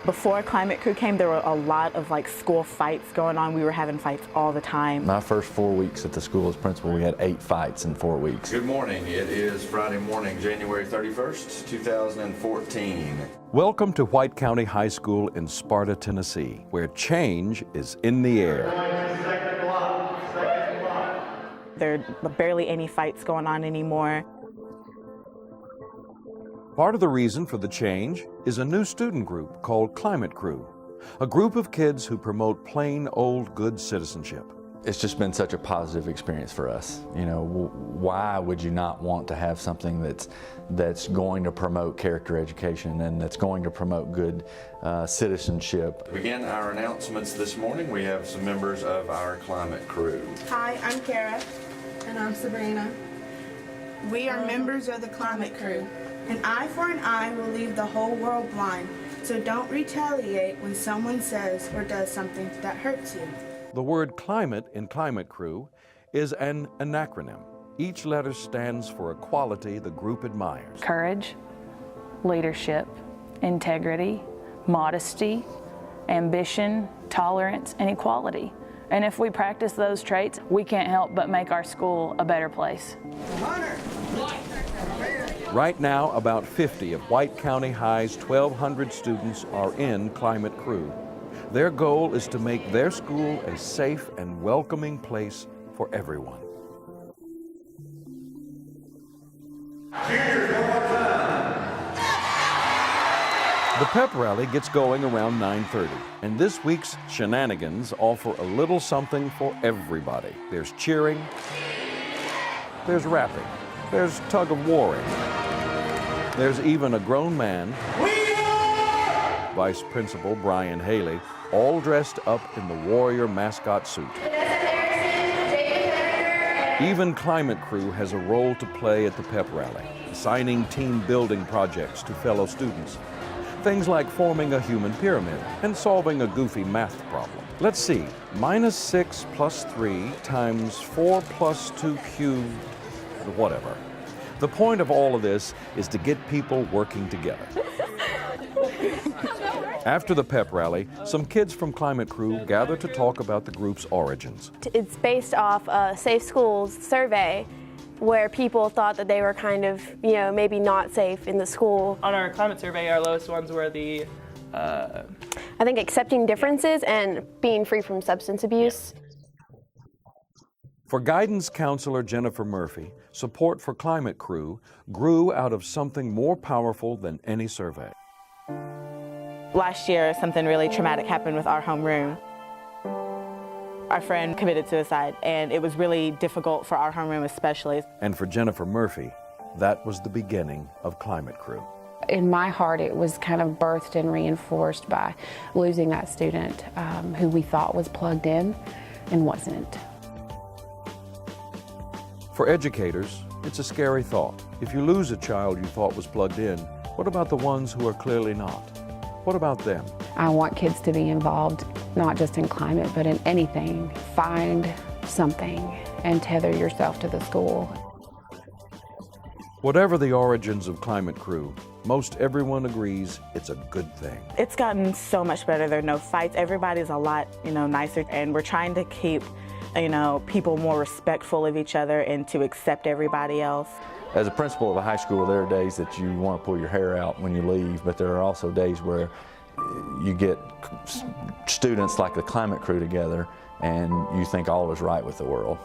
Before Climate Crew came, there were a lot of school fights going on. We were having fights all the time. My first 4 weeks at the school as principal, we had 8 fights in 4 weeks. Good morning. It is Friday morning, January 31st, 2014. Welcome to White County High School in Sparta, Tennessee, where change is in the air. There are barely any fights going on anymore. Part of the reason for the change is a new student group called Climate Crew, a group of kids who promote plain old good citizenship. It's just been such a positive experience for us. You know, why would you not want to have something that's going to promote character education and that's going to promote good citizenship? To begin our announcements this morning, we have some members of our Climate Crew. Hi, I'm Kara. And I'm Sabrina. We are members of the Climate Crew. An eye for an eye will leave the whole world blind, so don't retaliate when someone says or does something that hurts you. The word climate in Climate Crew is an acronym. Each letter stands for a quality the group admires. Courage, leadership, integrity, modesty, ambition, tolerance, and equality. And if we practice those traits, we can't help but make our school a better place. Right now, about 50 of White County High's 1,200 students are in Climate Crew. Their goal is to make their school a safe and welcoming place for everyone. The pep rally gets going around 9:30, and this week's shenanigans offer a little something for everybody. There's cheering, there's rapping, there's tug of warring. There's even a grown man, Vice Principal Brian Haley, all dressed up in the Warrior mascot suit. Even Climate Crew has a role to play at the pep rally, assigning team building projects to fellow students. Things like forming a human pyramid and solving a goofy math problem. Let's see, -6 + 3 × 4 + 2 cubed, whatever. The point of all of this is to get people working together. After the pep rally, some kids from Climate Crew gather to talk about the group's origins. It's based off a Safe Schools survey where people thought that they were kind of, maybe not safe in the school. On our climate survey, our lowest ones were the... I think accepting differences and being free from substance abuse. Yeah. For guidance counselor Jennifer Murphy, support for Climate Crew grew out of something more powerful than any survey. Last year, something really traumatic happened with our homeroom. Our friend committed suicide, and it was really difficult for our homeroom especially. And for Jennifer Murphy, that was the beginning of Climate Crew. In my heart, it was kind of birthed and reinforced by losing that student who we thought was plugged in and wasn't. For educators, it's a scary thought. If you lose a child you thought was plugged in, what about the ones who are clearly not? What about them? I want kids to be involved, not just in climate, but in anything. Find something and tether yourself to the school. Whatever the origins of Climate Crew, most everyone agrees it's a good thing. It's gotten so much better. There are no fights. Everybody's a lot, nicer, and we're trying to keep, people more respectful of each other and to accept everybody else. As a principal of a high school, there are days that you want to pull your hair out when you leave, but there are also days where you get students like the Climate Crew together and you think all is right with the world.